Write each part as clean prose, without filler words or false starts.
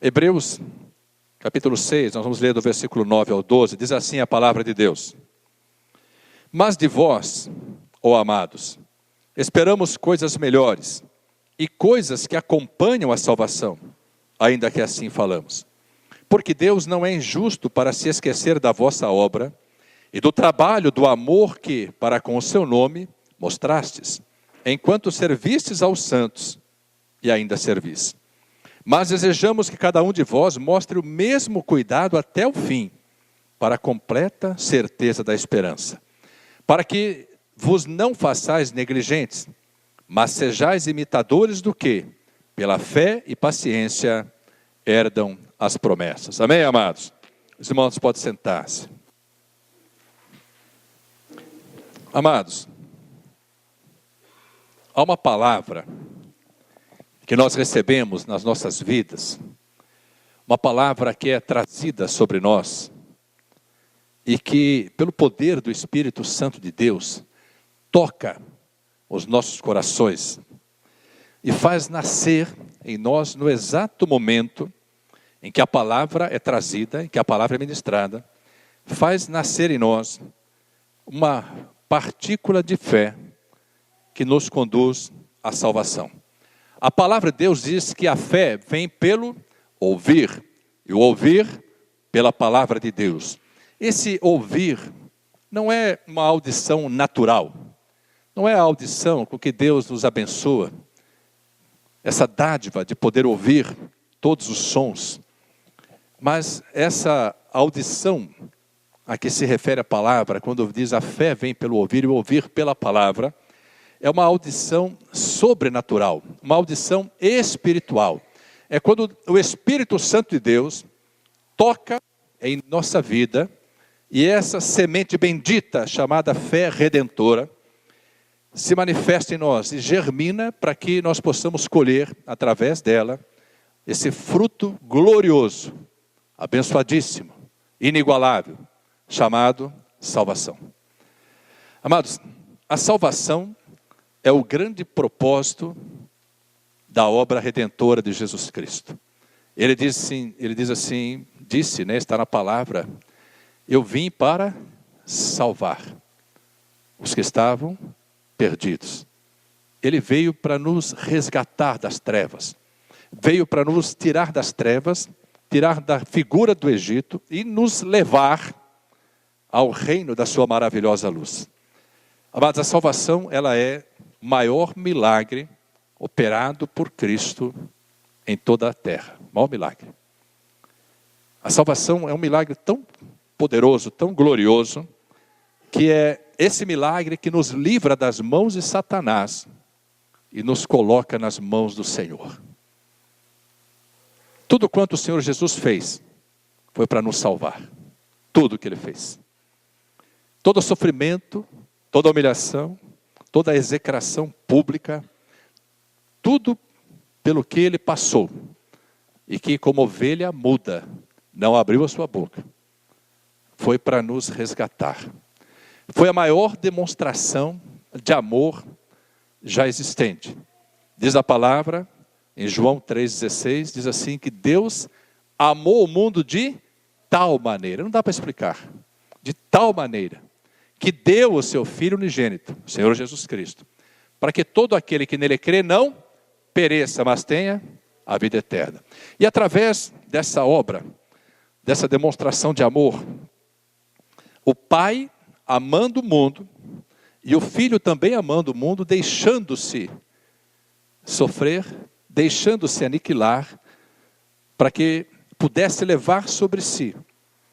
Hebreus, capítulo 6, nós vamos ler do versículo 9 ao 12, diz assim a palavra de Deus. Mas de vós, ó amados, esperamos coisas melhores e coisas que acompanham a salvação, ainda que assim falamos. Porque Deus não é injusto para se esquecer da vossa obra e do trabalho, do amor que, para com o seu nome, mostrastes, enquanto servistes aos santos e ainda servis. Mas desejamos que cada um de vós mostre o mesmo cuidado até o fim, para a completa certeza da esperança. Para que vos não façais negligentes, mas sejais imitadores do que, pela fé e paciência, herdam as promessas. Amém, amados? Os irmãos podem sentar-se. Amados, há uma palavra que nós recebemos nas nossas vidas, uma palavra que é trazida sobre nós e que, pelo poder do Espírito Santo de Deus, toca os nossos corações e faz nascer em nós, no exato momento em que a palavra é trazida, em que a palavra é ministrada, faz nascer em nós uma partícula de fé que nos conduz à salvação. A palavra de Deus diz que a fé vem pelo ouvir, e o ouvir pela palavra de Deus. Esse ouvir não é uma audição natural, não é a audição com que Deus nos abençoa, essa dádiva de poder ouvir todos os sons, mas essa audição a que se refere a palavra, quando diz a fé vem pelo ouvir e o ouvir pela palavra, é uma audição sobrenatural, uma audição espiritual. É quando o Espírito Santo de Deus toca em nossa vida e essa semente bendita chamada fé redentora se manifesta em nós e germina para que nós possamos colher através dela esse fruto glorioso, abençoadíssimo, inigualável, chamado salvação. Amados, a salvação é o grande propósito da obra redentora de Jesus Cristo. Ele diz assim, está na palavra, eu vim para salvar os que estavam perdidos. Ele veio para nos resgatar das trevas. Veio para nos tirar das trevas, tirar da figura do Egito e nos levar ao reino da sua maravilhosa luz. Amados, a salvação, ela é o maior milagre operado por Cristo em toda a terra. O maior milagre. A salvação é um milagre tão poderoso, tão glorioso, que é esse milagre que nos livra das mãos de Satanás e nos coloca nas mãos do Senhor. Tudo quanto o Senhor Jesus fez foi para nos salvar. Tudo que Ele fez. Todo sofrimento, toda humilhação, toda execração pública, tudo pelo que Ele passou. E que como ovelha muda, não abriu a sua boca. Foi para nos resgatar. Foi a maior demonstração de amor já existente. Diz a palavra, em João 3,16, diz assim que Deus amou o mundo de tal maneira, não dá para explicar, de tal maneira, que deu o seu Filho unigênito, o Senhor Jesus Cristo, para que todo aquele que nele crê não pereça, mas tenha a vida eterna. E através dessa obra, dessa demonstração de amor, o Pai amando o mundo, e o Filho também amando o mundo, deixando-se sofrer, deixando-se aniquilar, para que pudesse levar sobre si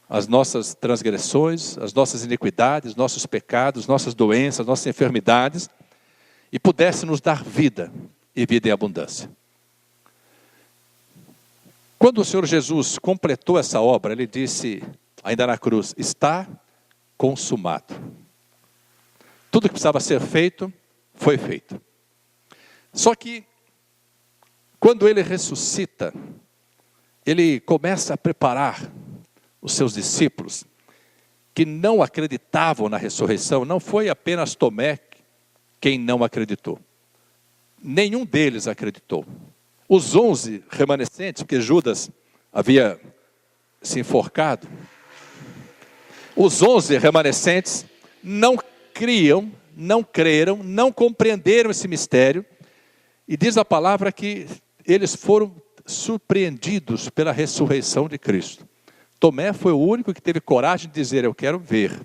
as nossas transgressões, as nossas iniquidades, nossos pecados, nossas doenças, nossas enfermidades, e pudesse nos dar vida, e vida em abundância. Quando o Senhor Jesus completou essa obra, Ele disse, ainda na cruz, está consumado. Tudo que precisava ser feito, foi feito. Só que, quando Ele ressuscita, Ele começa a preparar os seus discípulos, que não acreditavam na ressurreição. Não foi apenas Tomé quem não acreditou. Nenhum deles acreditou. Os 11 remanescentes, porque Judas havia se enforcado, os 11 remanescentes não criam, não creram, não compreenderam esse mistério. E diz a palavra que eles foram surpreendidos pela ressurreição de Cristo. Tomé foi o único que teve coragem de dizer: eu quero ver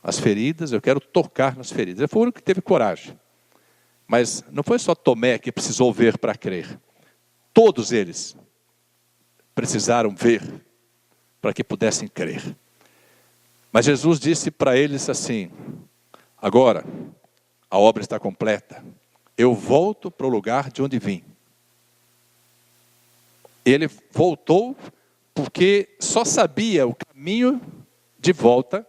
as feridas, eu quero tocar nas feridas. Ele foi o único que teve coragem. Mas não foi só Tomé que precisou ver para crer. Todos eles precisaram ver para que pudessem crer. Mas Jesus disse para eles assim: agora a obra está completa. Eu volto para o lugar de onde vim. Ele voltou porque só sabia o caminho de volta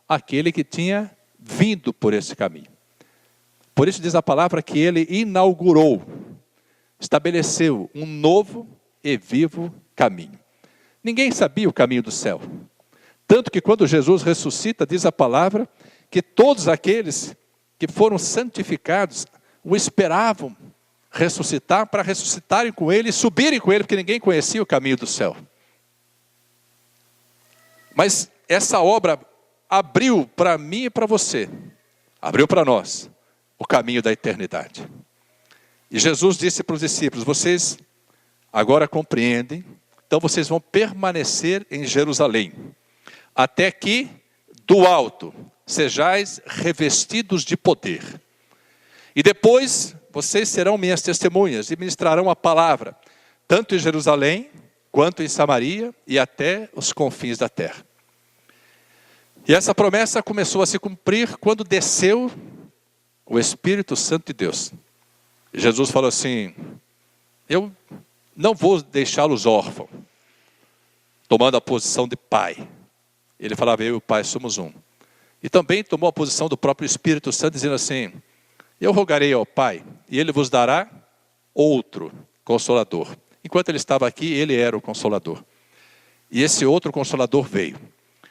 aquele que tinha vindo por esse caminho. Por isso diz a palavra que ele inaugurou, estabeleceu um novo e vivo caminho. Ninguém sabia o caminho do céu. Tanto que quando Jesus ressuscita, diz a palavra que todos aqueles que foram santificados o esperavam ressuscitar para ressuscitarem com ele e subirem com ele, porque ninguém conhecia o caminho do céu. Mas essa obra abriu para mim e para você, abriu para nós o caminho da eternidade. E Jesus disse para os discípulos: vocês agora compreendem, então vocês vão permanecer em Jerusalém, até que do alto sejais revestidos de poder. E depois vocês serão minhas testemunhas e ministrarão a palavra, tanto em Jerusalém, quanto em Samaria e até os confins da terra. E essa promessa começou a se cumprir quando desceu o Espírito Santo de Deus. Jesus falou assim: eu não vou deixá-los órfãos, tomando a posição de pai. Ele falava: eu e o pai somos um. E também tomou a posição do próprio Espírito Santo, dizendo assim: eu rogarei ao Pai, e Ele vos dará outro Consolador. Enquanto Ele estava aqui, Ele era o Consolador. E esse outro Consolador veio.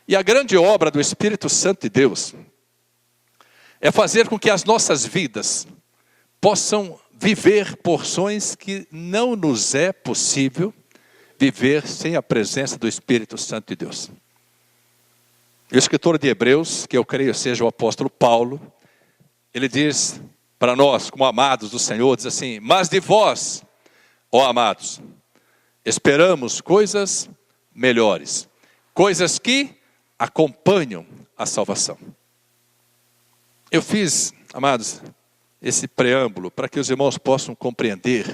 E a grande obra do Espírito Santo de Deus é fazer com que as nossas vidas possam viver porções que não nos é possível viver sem a presença do Espírito Santo de Deus. O escritor de Hebreus, que eu creio seja o apóstolo Paulo, ele diz para nós, como amados do Senhor, diz assim: mas de vós, ó amados, esperamos coisas melhores, coisas que acompanham a salvação. Eu fiz, amados, esse preâmbulo para que os irmãos possam compreender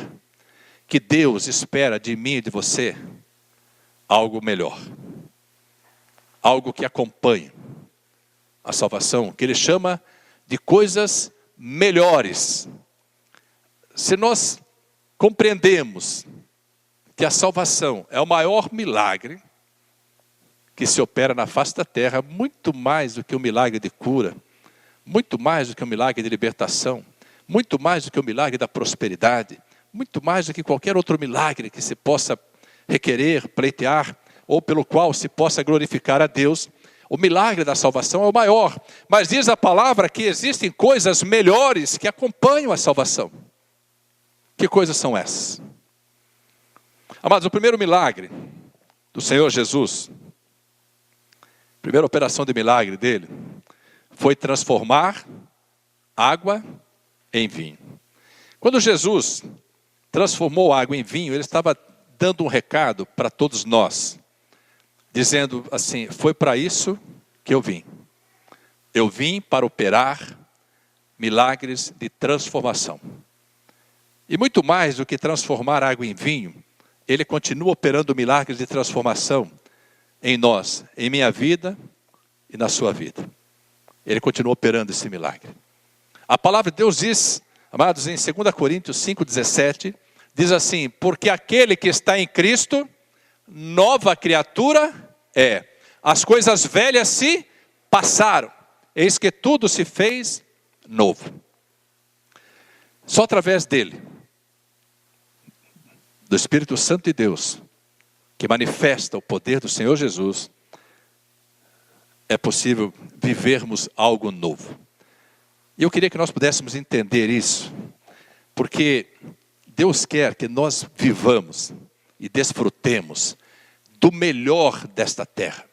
que Deus espera de mim e de você algo melhor. Algo que acompanhe a salvação, que Ele chama de coisas melhores. Se nós compreendemos que a salvação é o maior milagre que se opera na face da terra, muito mais do que um milagre de cura, muito mais do que um milagre de libertação, muito mais do que o milagre da prosperidade, muito mais do que qualquer outro milagre que se possa requerer, pleitear, ou pelo qual se possa glorificar a Deus, o milagre da salvação é o maior. Mas diz a palavra que existem coisas melhores que acompanham a salvação. Que coisas são essas? Amados, o primeiro milagre do Senhor Jesus, a primeira operação de milagre dele, foi transformar água em vinho. Quando Jesus transformou água em vinho, ele estava dando um recado para todos nós, dizendo assim: foi para isso que eu vim. Eu vim para operar milagres de transformação. E muito mais do que transformar água em vinho, Ele continua operando milagres de transformação em nós, em minha vida e na sua vida. Ele continua operando esse milagre. A palavra de Deus diz, amados, em 2 Coríntios 5,17, diz assim: porque aquele que está em Cristo, nova criatura é. As coisas velhas se passaram, eis que tudo se fez novo. Só através dele, do Espírito Santo de Deus, que manifesta o poder do Senhor Jesus, é possível vivermos algo novo. E eu queria que nós pudéssemos entender isso, porque Deus quer que nós vivamos e desfrutemos do melhor desta terra.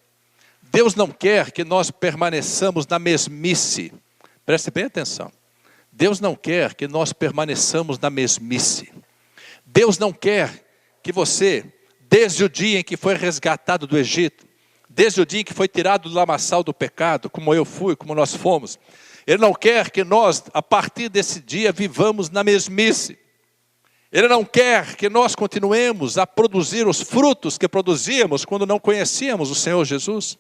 Deus não quer que nós permaneçamos na mesmice. Preste bem atenção. Deus não quer que nós permaneçamos na mesmice. Deus não quer que você, desde o dia em que foi resgatado do Egito, desde o dia em que foi tirado do lamaçal do pecado, como eu fui, como nós fomos, Ele não quer que nós, a partir desse dia, vivamos na mesmice. Ele não quer que nós continuemos a produzir os frutos que produzíamos quando não conhecíamos o Senhor Jesus,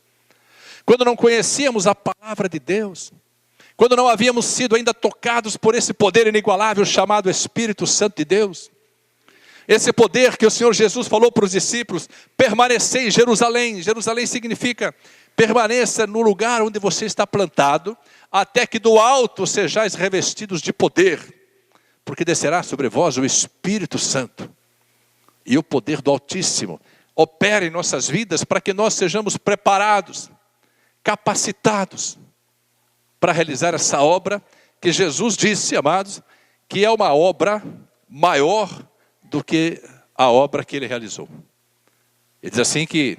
quando não conhecíamos a palavra de Deus, quando não havíamos sido ainda tocados por esse poder inigualável chamado Espírito Santo de Deus. Esse poder que o Senhor Jesus falou para os discípulos: permanecer em Jerusalém. Jerusalém significa permaneça no lugar onde você está plantado, até que do alto sejais revestidos de poder, porque descerá sobre vós o Espírito Santo. E o poder do Altíssimo opera em nossas vidas para que nós sejamos preparados, capacitados para realizar essa obra que Jesus disse, amados, que é uma obra maior do que a obra que Ele realizou. Ele diz assim que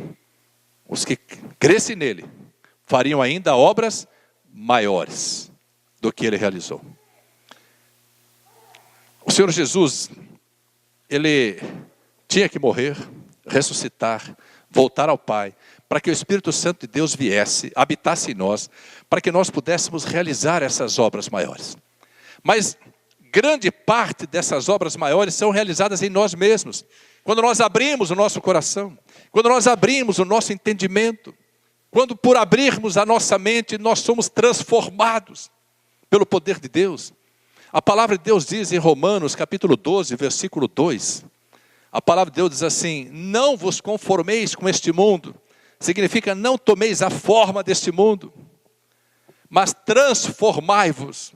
os que crescem nele fariam ainda obras maiores do que Ele realizou. O Senhor Jesus, Ele tinha que morrer, ressuscitar, voltar ao Pai, para que o Espírito Santo de Deus viesse, habitasse em nós, para que nós pudéssemos realizar essas obras maiores. Mas grande parte dessas obras maiores são realizadas em nós mesmos. Quando nós abrimos o nosso coração, quando nós abrimos o nosso entendimento, quando por abrirmos a nossa mente, nós somos transformados pelo poder de Deus. A palavra de Deus diz em Romanos, capítulo 12, versículo 2, a palavra de Deus diz assim: não vos conformeis com este mundo, significa não tomeis a forma deste mundo, mas transformai-vos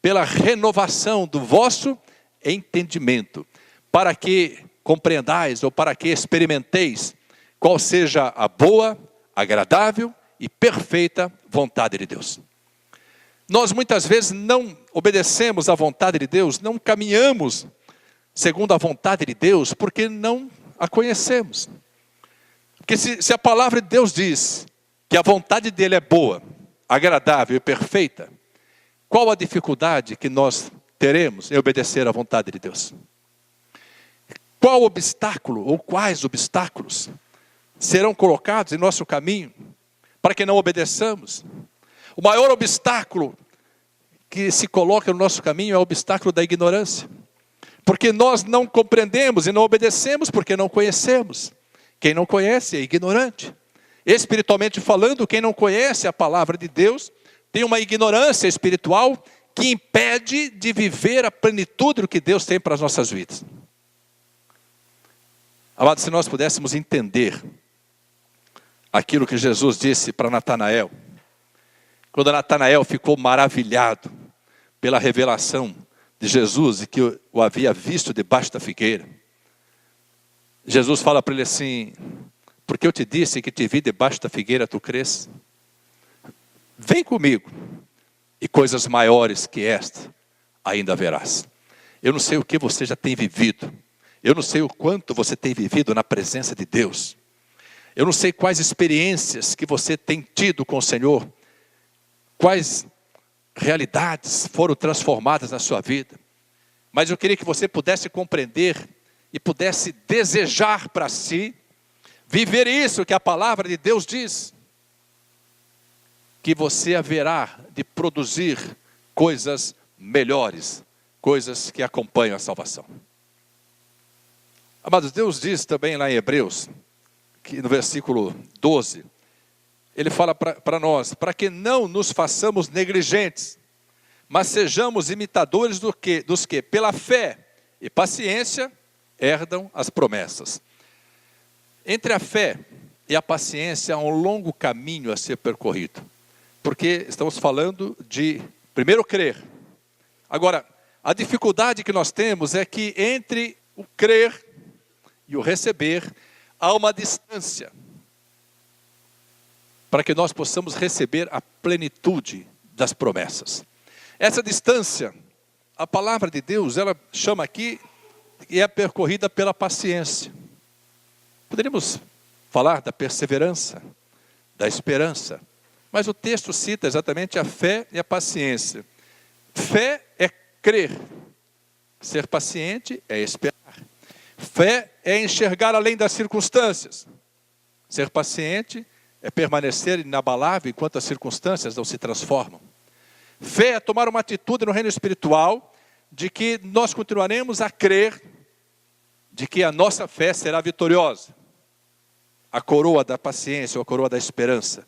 pela renovação do vosso entendimento, para que compreendais ou para que experimenteis qual seja a boa, agradável e perfeita vontade de Deus. Nós muitas vezes não obedecemos à vontade de Deus, não caminhamos segundo a vontade de Deus, porque não a conhecemos. Porque se a palavra de Deus diz que a vontade dele é boa, agradável e perfeita, qual a dificuldade que nós teremos em obedecer à vontade de Deus? Qual obstáculo ou quais obstáculos serão colocados em nosso caminho para que não obedeçamos? O maior obstáculo que se coloca no nosso caminho é o obstáculo da ignorância. Porque nós não compreendemos e não obedecemos porque não conhecemos. Quem não conhece é ignorante. Espiritualmente falando, quem não conhece a palavra de Deus tem uma ignorância espiritual que impede de viver a plenitude do que Deus tem para as nossas vidas. Amados, se nós pudéssemos entender aquilo que Jesus disse para Natanael, quando Natanael ficou maravilhado pela revelação de Jesus e que o havia visto debaixo da figueira, Jesus fala para ele assim: porque eu te disse que te vi debaixo da figueira, tu crês? Vem comigo, e coisas maiores que esta ainda verás. Eu não sei o que você já tem vivido, eu não sei o quanto você tem vivido na presença de Deus, eu não sei quais experiências que você tem tido com o Senhor, quais realidades foram transformadas na sua vida, mas eu queria que você pudesse compreender e pudesse desejar para si, viver isso que a palavra de Deus diz, que você haverá de produzir coisas melhores, coisas que acompanham a salvação. Amados, Deus diz também lá em Hebreus, que no versículo 12, Ele fala para nós, para que não nos façamos negligentes, mas sejamos imitadores dos que, pela fé e paciência, herdam as promessas. Entre a fé e a paciência há um longo caminho a ser percorrido, porque estamos falando de, primeiro, crer. Agora, a dificuldade que nós temos é que entre o crer e o receber, há uma distância, para que nós possamos receber a plenitude das promessas. Essa distância, a palavra de Deus, ela chama aqui, e é percorrida pela paciência. Poderíamos falar da perseverança, da esperança. Mas o texto cita exatamente a fé e a paciência. Fé é crer. Ser paciente é esperar. Fé é enxergar além das circunstâncias. Ser paciente é permanecer inabalável enquanto as circunstâncias não se transformam. Fé é tomar uma atitude no reino espiritual de que nós continuaremos a crer de que a nossa fé será vitoriosa. A coroa da paciência ou a coroa da esperança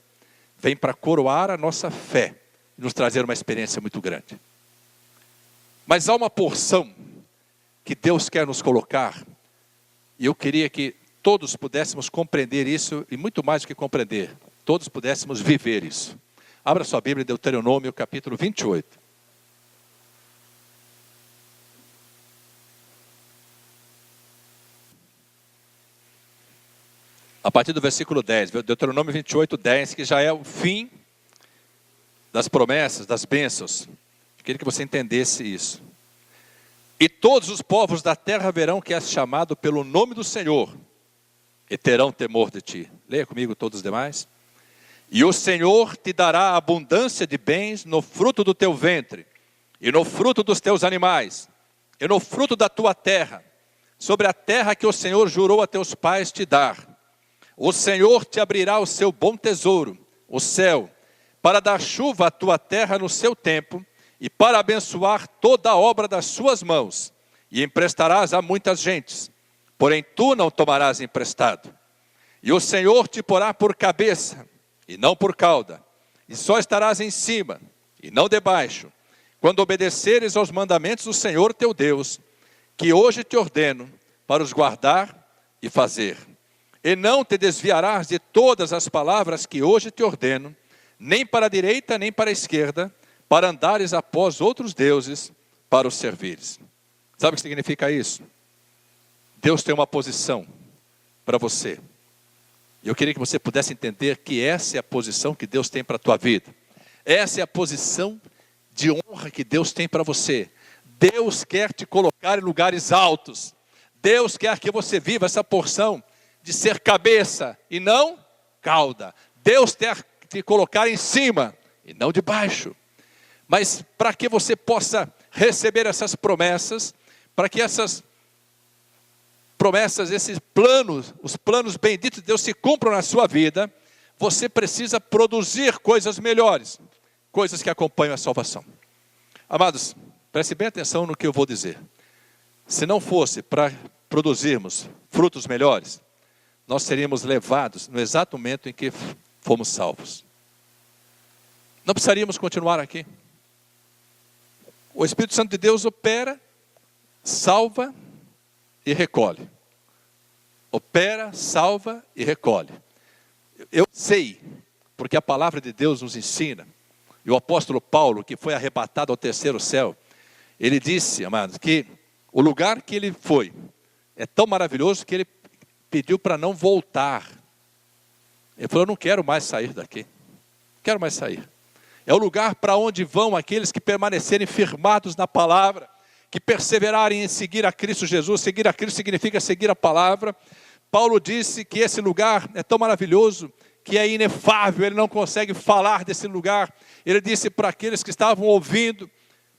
vem para coroar a nossa fé e nos trazer uma experiência muito grande. Mas há uma porção que Deus quer nos colocar, e eu queria que todos pudéssemos compreender isso, e muito mais do que compreender, todos pudéssemos viver isso. Abra sua Bíblia em Deuteronômio, capítulo 28. A partir do versículo 10, Deuteronômio 28, 10, que já é o fim das promessas, das bênçãos. Eu queria que você entendesse isso. E todos os povos da terra verão que és chamado pelo nome do Senhor, e terão temor de ti. Leia comigo todos os demais. E o Senhor te dará abundância de bens no fruto do teu ventre, e no fruto dos teus animais, e no fruto da tua terra, sobre a terra que o Senhor jurou a teus pais te dar. O Senhor te abrirá o seu bom tesouro, o céu, para dar chuva à tua terra no seu tempo, e para abençoar toda a obra das suas mãos, e emprestarás a muitas gentes, porém tu não tomarás emprestado. E o Senhor te porá por cabeça, e não por cauda, e só estarás em cima, e não debaixo, quando obedeceres aos mandamentos do Senhor teu Deus, que hoje te ordeno, para os guardar e fazer. E não te desviarás de todas as palavras que hoje te ordeno, nem para a direita, nem para a esquerda, para andares após outros deuses, para os servires. Sabe o que significa isso? Deus tem uma posição para você. E eu queria que você pudesse entender que essa é a posição que Deus tem para a tua vida. Essa é a posição de honra que Deus tem para você. Deus quer te colocar em lugares altos. Deus quer que você viva essa porção de ser cabeça e não cauda. Deus quer te colocar em cima e não de baixo. Mas para que você possa receber essas promessas, para que essas promessas, esses planos, os planos benditos de Deus se cumpram na sua vida, você precisa produzir coisas melhores, coisas que acompanham a salvação. Amados, preste bem atenção no que eu vou dizer. Se não fosse para produzirmos frutos melhores, nós seríamos levados no exato momento em que fomos salvos. Não precisaríamos continuar aqui. O Espírito Santo de Deus opera, salva e recolhe. Opera, salva e recolhe. Eu sei, porque a palavra de Deus nos ensina. E o apóstolo Paulo, que foi arrebatado ao terceiro céu, ele disse, amados, que o lugar que ele foi é tão maravilhoso que ele pediu para não voltar. Ele falou, eu não quero mais sair daqui. Não quero mais sair. É o lugar para onde vão aqueles que permanecerem firmados na palavra, que perseverarem em seguir a Cristo Jesus. Seguir a Cristo significa seguir a palavra. Paulo disse que esse lugar é tão maravilhoso, que é inefável, ele não consegue falar desse lugar. Ele disse para aqueles que estavam ouvindo,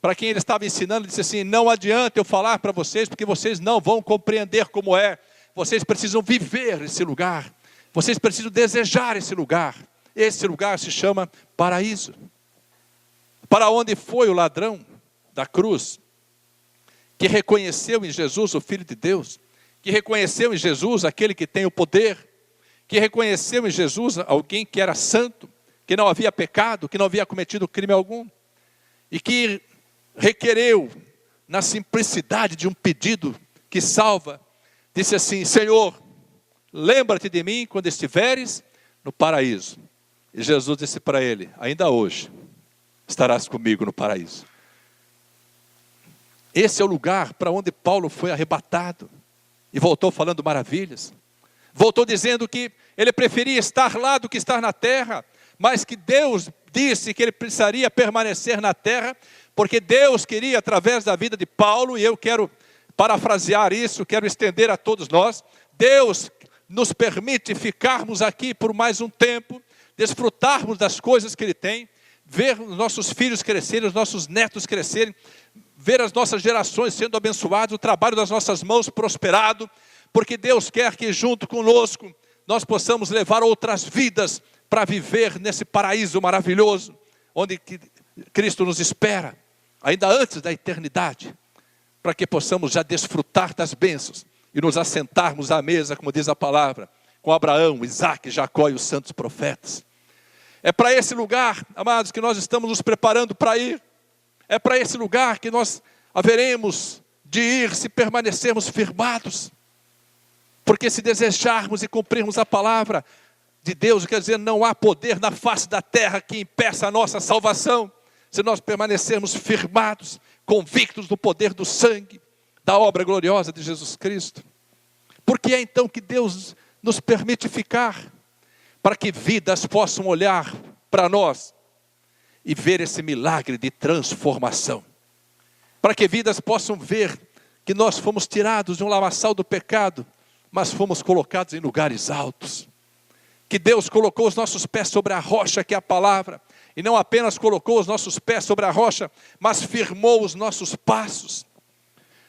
para quem ele estava ensinando, ele disse assim, não adianta eu falar para vocês, porque vocês não vão compreender como é. Vocês precisam viver esse lugar. Vocês precisam desejar esse lugar. Esse lugar se chama paraíso. Para onde foi o ladrão da cruz, que reconheceu em Jesus o Filho de Deus, que reconheceu em Jesus aquele que tem o poder, que reconheceu em Jesus alguém que era santo, que não havia pecado, que não havia cometido crime algum, e que requereu, na simplicidade de um pedido que salva, disse assim, Senhor, lembra-te de mim quando estiveres no paraíso. E Jesus disse para ele, ainda hoje estarás comigo no paraíso. Esse é o lugar para onde Paulo foi arrebatado. E voltou falando maravilhas. Voltou dizendo que ele preferia estar lá do que estar na terra. Mas que Deus disse que ele precisaria permanecer na terra. Porque Deus queria, através da vida de Paulo, e eu quero parafrasear isso, quero estender a todos nós. Deus nos permite ficarmos aqui por mais um tempo, desfrutarmos das coisas que Ele tem, ver os nossos filhos crescerem, os nossos netos crescerem, ver as nossas gerações sendo abençoadas, o trabalho das nossas mãos prosperado, porque Deus quer que junto conosco nós possamos levar outras vidas para viver nesse paraíso maravilhoso, onde Cristo nos espera, ainda antes da eternidade, para que possamos já desfrutar das bênçãos e nos assentarmos à mesa, como diz a palavra, com Abraão, Isaque, Jacó e os santos profetas. É para esse lugar, amados, que nós estamos nos preparando para ir. É para esse lugar que nós haveremos de ir se permanecermos firmados. Porque se desejarmos e cumprirmos a palavra de Deus, quer dizer, não há poder na face da terra que impeça a nossa salvação, se nós permanecermos firmados, convictos do poder do sangue, da obra gloriosa de Jesus Cristo. Por que é então que Deus nos permite ficar? Para que vidas possam olhar para nós e ver esse milagre de transformação. Para que vidas possam ver que nós fomos tirados de um lamaçal do pecado, mas fomos colocados em lugares altos. Que Deus colocou os nossos pés sobre a rocha, que é a palavra, e não apenas colocou os nossos pés sobre a rocha, mas firmou os nossos passos,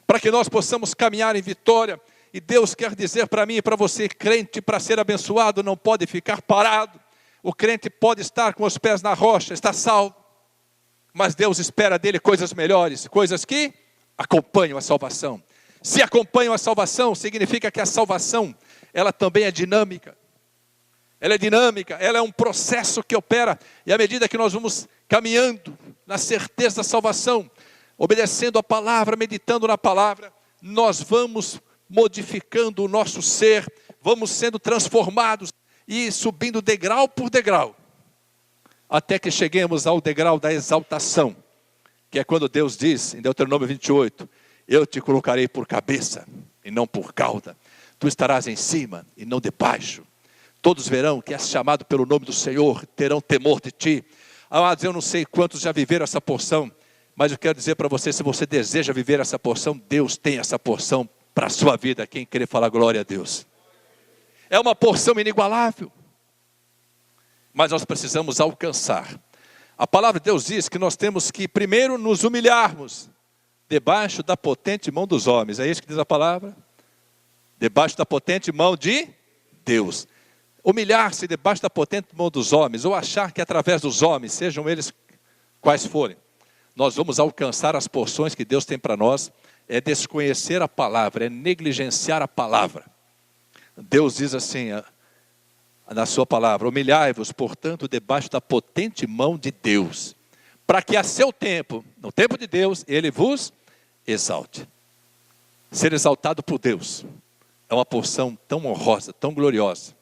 para que nós possamos caminhar em vitória. E Deus quer dizer para mim e para você, crente, para ser abençoado, não pode ficar parado. O crente pode estar com os pés na rocha, está salvo, mas Deus espera dele coisas melhores, coisas que acompanham a salvação. Se acompanham a salvação, significa que a salvação, ela também é dinâmica. Ela é dinâmica, ela é um processo que opera, e à medida que nós vamos caminhando na certeza da salvação, obedecendo a palavra, meditando na palavra, nós vamos modificando o nosso ser, vamos sendo transformados e subindo degrau por degrau, até que cheguemos ao degrau da exaltação, que é quando Deus diz em Deuteronômio 28, eu te colocarei por cabeça e não por cauda, tu estarás em cima e não debaixo. Todos verão que és chamado pelo nome do Senhor, terão temor de ti. Amados, eu não sei quantos já viveram essa porção, mas eu quero dizer para você, se você deseja viver essa porção, Deus tem essa porção para a sua vida. Quem querer falar glória a Deus. É uma porção inigualável, mas nós precisamos alcançar. A palavra de Deus diz que nós temos que primeiro nos humilharmos debaixo da potente mão dos homens. É isso que diz a palavra? Debaixo da potente mão de Deus. Humilhar-se debaixo da potente mão dos homens, ou achar que através dos homens, sejam eles quais forem, nós vamos alcançar as porções que Deus tem para nós, é desconhecer a palavra, é negligenciar a palavra. Deus diz assim, na sua palavra, humilhai-vos, portanto, debaixo da potente mão de Deus, para que a seu tempo, no tempo de Deus, Ele vos exalte. Ser exaltado por Deus é uma porção tão honrosa, tão gloriosa,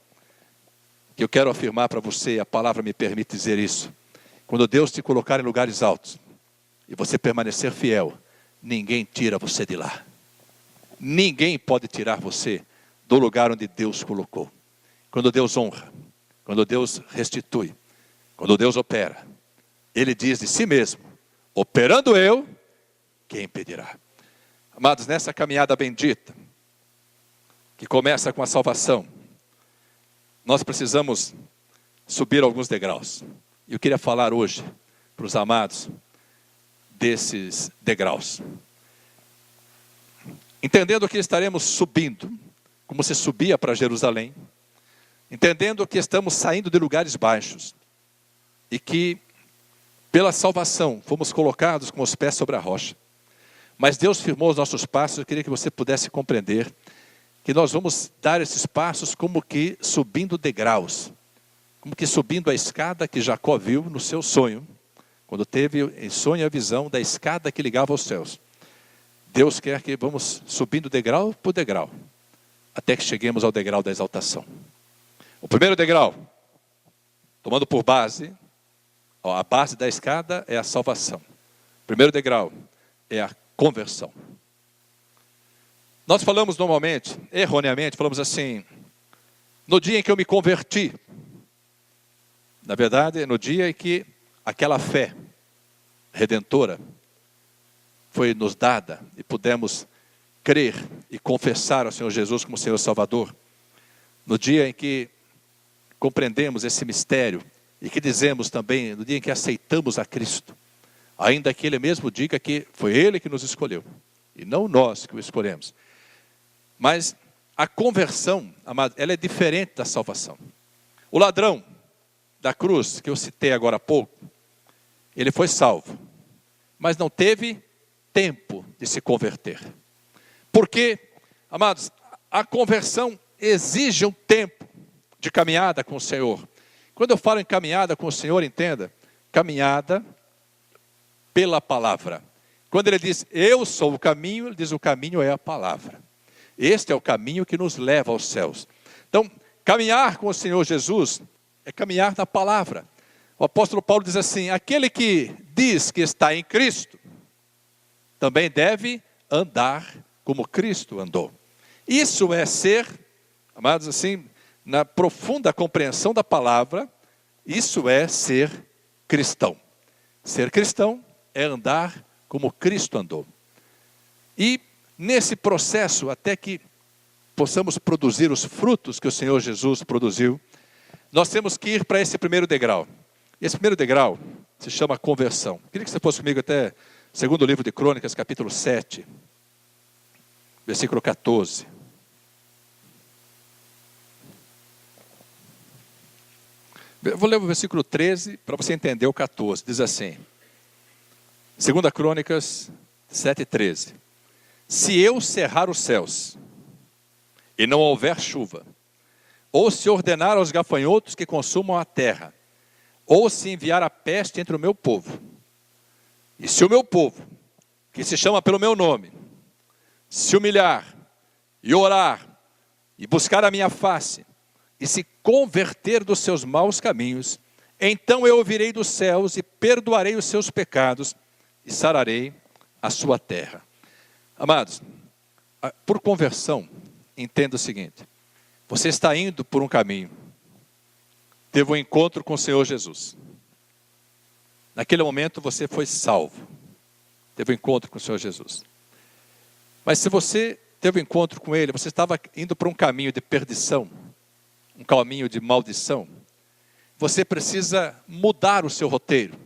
que eu quero afirmar para você, a palavra me permite dizer isso. Quando Deus te colocar em lugares altos, e você permanecer fiel, ninguém tira você de lá. Ninguém pode tirar você do lugar onde Deus colocou. Quando Deus honra, quando Deus restitui, quando Deus opera, Ele diz de si mesmo, operando eu, quem impedirá? Amados, nessa caminhada bendita, que começa com a salvação, nós precisamos subir alguns degraus. E eu queria falar hoje para os amados desses degraus. Entendendo que estaremos subindo, como se subia para Jerusalém. Entendendo que estamos saindo de lugares baixos. E que pela salvação fomos colocados com os pés sobre a rocha. Mas Deus firmou os nossos passos. Eu queria que você pudesse compreender que nós vamos dar esses passos como que subindo degraus, como que subindo a escada que Jacó viu no seu sonho, quando teve em sonho a visão da escada que ligava aos céus. Deus quer que vamos subindo degrau por degrau, até que cheguemos ao degrau da exaltação. O primeiro degrau, tomando por base, a base da escada é a salvação. O primeiro degrau é a conversão. Nós falamos normalmente, erroneamente, falamos assim, no dia em que eu me converti. Na verdade, é no dia em que aquela fé redentora foi nos dada e pudemos crer e confessar ao Senhor Jesus como Senhor Salvador. no dia em que compreendemos esse mistério e que dizemos também, no dia em que aceitamos a Cristo, ainda que Ele mesmo diga que foi Ele que nos escolheu, e não nós que o escolhemos. Mas a conversão, amado, ela é diferente da salvação. O ladrão da cruz, que eu citei agora há pouco, ele foi salvo, mas não teve tempo de se converter. Porque, amados, a conversão exige um tempo de caminhada com o Senhor. Quando eu falo em caminhada com o Senhor, entenda, caminhada pela palavra. Quando ele diz, eu sou o caminho, ele diz, o caminho é a palavra. Este é o caminho que nos leva aos céus. Então, caminhar com o Senhor Jesus é caminhar na palavra. O apóstolo Paulo diz assim, aquele que diz que está em Cristo, também deve andar como Cristo andou. Isso é ser, amados, assim, na profunda compreensão da palavra, isso é ser cristão. Ser cristão é andar como Cristo andou. E nesse processo, até que possamos produzir os frutos que o Senhor Jesus produziu, nós temos que ir para esse primeiro degrau. Esse primeiro degrau se chama conversão. Queria que você fosse comigo até segundo livro de Crônicas, capítulo 7, versículo 14. Eu vou ler o versículo 13 para você entender o 14. Diz assim, 2 Crônicas 7:13. Se eu cerrar os céus e não houver chuva, ou se ordenar aos gafanhotos que consumam a terra, ou se enviar a peste entre o meu povo, e se o meu povo, que se chama pelo meu nome, se humilhar e orar e buscar a minha face e se converter dos seus maus caminhos, então eu ouvirei dos céus e perdoarei os seus pecados e sararei a sua terra. Amados, por conversão, entenda o seguinte, você está indo por um caminho, teve um encontro com o Senhor Jesus. Naquele momento você foi salvo, teve um encontro com o Senhor Jesus. Mas se você teve um encontro com Ele, você estava indo por um caminho de perdição, um caminho de maldição, você precisa mudar o seu roteiro,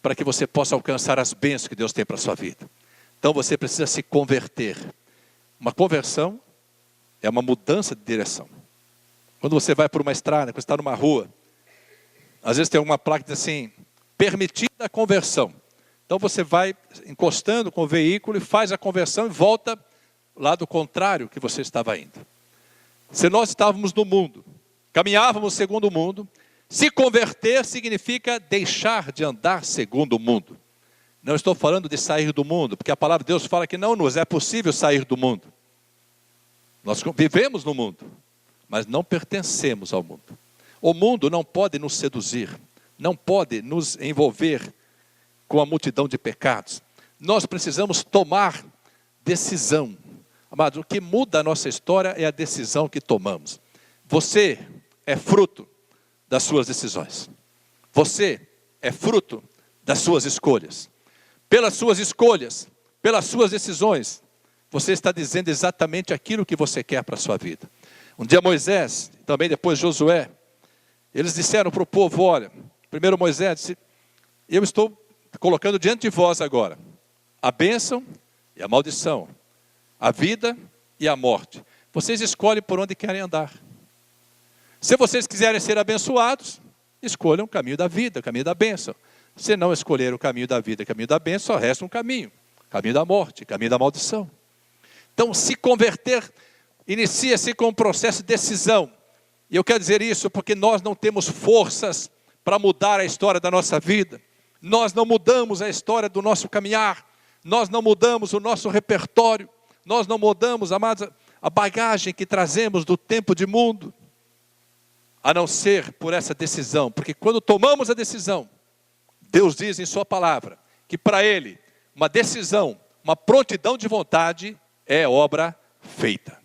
para que você possa alcançar as bênçãos que Deus tem para a sua vida. Então você precisa se converter. Uma conversão é uma mudança de direção. Quando você vai por uma estrada, quando você está numa rua, às vezes tem alguma placa que diz assim, permitida a conversão. Então você vai encostando com o veículo e faz a conversão e volta lá do contrário que você estava indo. Se nós estávamos no mundo, caminhávamos segundo o mundo, se converter significa deixar de andar segundo o mundo. Não estou falando de sair do mundo, porque a palavra de Deus fala que não nos é possível sair do mundo. Nós vivemos no mundo, mas não pertencemos ao mundo. O mundo não pode nos seduzir, não pode nos envolver com a multidão de pecados. Nós precisamos tomar decisão. Amados, o que muda a nossa história é a decisão que tomamos. Você é fruto das suas decisões. Você é fruto das suas escolhas. Pelas suas escolhas, pelas suas decisões, você está dizendo exatamente aquilo que você quer para a sua vida. Um dia Moisés, também depois Josué, eles disseram para o povo, olha, primeiro Moisés disse, eu estou colocando diante de vós agora a bênção e a maldição, a vida e a morte. Vocês escolhem por onde querem andar. Se vocês quiserem ser abençoados, escolham o caminho da vida, o caminho da bênção. Se não escolher o caminho da vida, o caminho da bênção, só resta um caminho, o caminho da morte, o caminho da maldição. Então, se converter, inicia-se com um processo de decisão. E eu quero dizer isso porque nós não temos forças para mudar a história da nossa vida. Nós não mudamos a história do nosso caminhar. Nós não mudamos o nosso repertório. Nós não mudamos, amados, a bagagem que trazemos do tempo de mundo. A não ser por essa decisão. Porque quando tomamos a decisão, Deus diz em sua palavra que para Ele, uma decisão, uma prontidão de vontade é obra feita.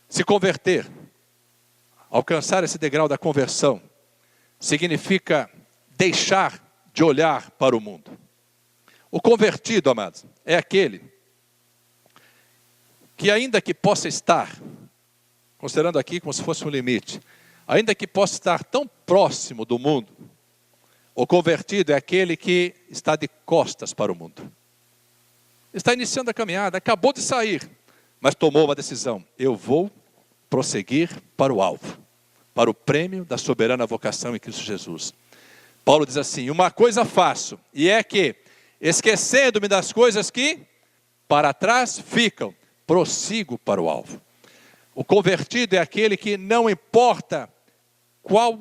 Se converter, alcançar esse degrau da conversão, significa deixar de olhar para o mundo. O convertido, amados, é aquele que ainda que possa estar considerando aqui como se fosse um limite, ainda que possa estar tão próximo do mundo, o convertido é aquele que está de costas para o mundo. Está iniciando a caminhada, acabou de sair, mas tomou uma decisão. Eu vou prosseguir para o alvo, para o prêmio da soberana vocação em Cristo Jesus. Paulo diz assim: uma coisa faço, e é que, esquecendo-me das coisas que para trás ficam, prossigo para o alvo. O convertido é aquele que não importa qual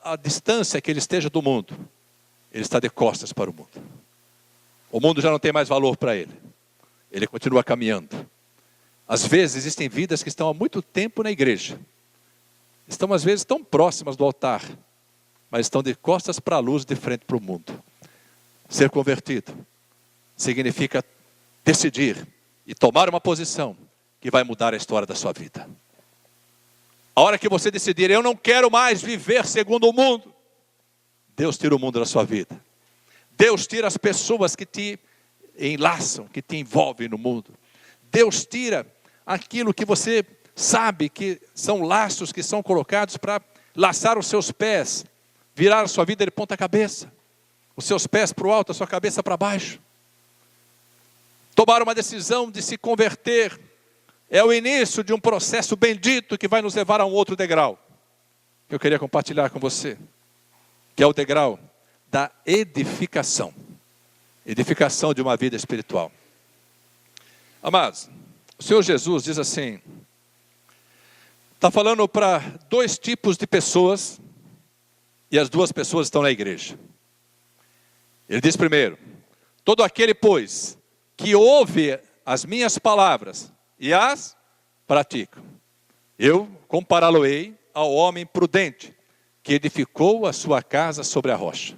a distância que ele esteja do mundo, ele está de costas para o mundo. O mundo já não tem mais valor para ele. Ele continua caminhando. Às vezes existem vidas que estão há muito tempo na igreja. Estão às vezes tão próximas do altar, mas estão de costas para a luz, de frente para o mundo. Ser convertido significa decidir e tomar uma posição que vai mudar a história da sua vida. A hora que você decidir, eu não quero mais viver segundo o mundo, Deus tira o mundo da sua vida. Deus tira as pessoas que te enlaçam, que te envolvem no mundo. Deus tira aquilo que você sabe que são laços que são colocados para laçar os seus pés, virar a sua vida de ponta cabeça, os seus pés para o alto, a sua cabeça para baixo. Tomar uma decisão de se converter é o início de um processo bendito que vai nos levar a um outro degrau, que eu queria compartilhar com você, que é o degrau da edificação. Edificação de uma vida espiritual. Amados, o Senhor Jesus diz assim, está falando para dois tipos de pessoas, e as duas pessoas estão na igreja. Ele diz primeiro: todo aquele, pois, que ouve as minhas palavras e as pratica, eu compará-lo-ei ao homem prudente, que edificou a sua casa sobre a rocha.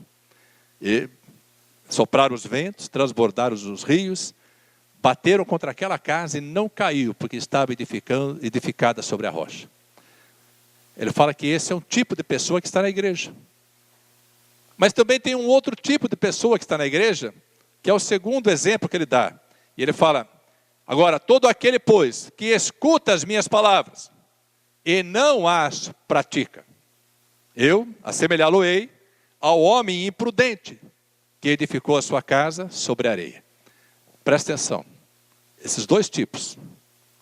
E sopraram os ventos, transbordaram os rios, bateram contra aquela casa e não caiu, porque estava edificada sobre a rocha. Ele fala que esse é um tipo de pessoa que está na igreja. Mas também tem um outro tipo de pessoa que está na igreja, que é o segundo exemplo que ele dá. E ele fala: agora, todo aquele, pois, que escuta as minhas palavras e não as pratica, eu assemelhá-lo-ei ao homem imprudente, que edificou a sua casa sobre a areia. Presta atenção. Esses dois tipos,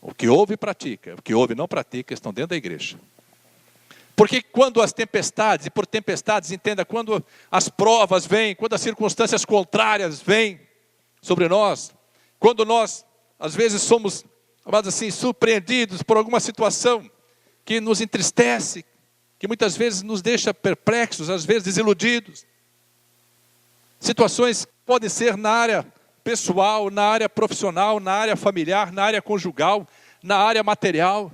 o que ouve e pratica, o que ouve e não pratica, estão dentro da igreja. Porque quando as tempestades, e por tempestades entenda, quando as provas vêm, quando as circunstâncias contrárias vêm sobre nós, quando nós, às vezes, somos, amados assim, surpreendidos por alguma situação que nos entristece, que muitas vezes nos deixa perplexos, às vezes desiludidos. Situações que podem ser na área pessoal, na área profissional, na área familiar, na área conjugal, na área material.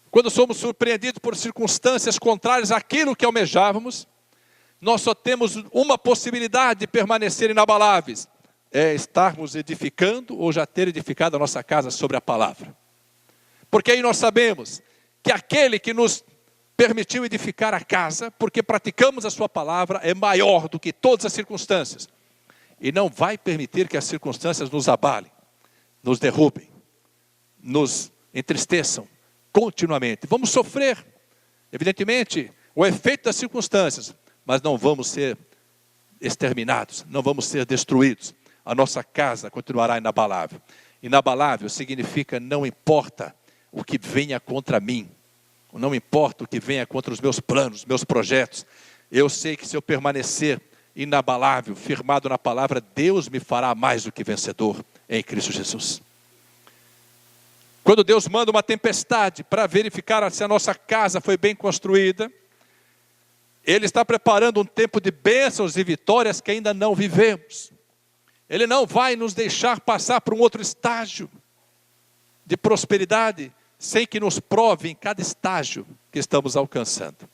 Quando somos surpreendidos por circunstâncias contrárias àquilo que almejávamos, nós só temos uma possibilidade de permanecer inabaláveis: é estarmos edificando ou já ter edificado a nossa casa sobre a palavra. Porque aí nós sabemos que aquele que nos permitiu edificar a casa, porque praticamos a sua palavra, é maior do que todas as circunstâncias. E não vai permitir que as circunstâncias nos abalem, nos derrubem, nos entristeçam continuamente. Vamos sofrer, evidentemente, o efeito das circunstâncias, mas não vamos ser exterminados, não vamos ser destruídos. A nossa casa continuará inabalável. Inabalável significa não importa o que venha contra mim, não importa o que venha contra os meus planos, meus projetos. Eu sei que se eu permanecer inabalável, firmado na palavra, Deus me fará mais do que vencedor em Cristo Jesus. Quando Deus manda uma tempestade para verificar se a nossa casa foi bem construída, Ele está preparando um tempo de bênçãos e vitórias que ainda não vivemos. Ele não vai nos deixar passar por um outro estágio de prosperidade sem que nos prove em cada estágio que estamos alcançando.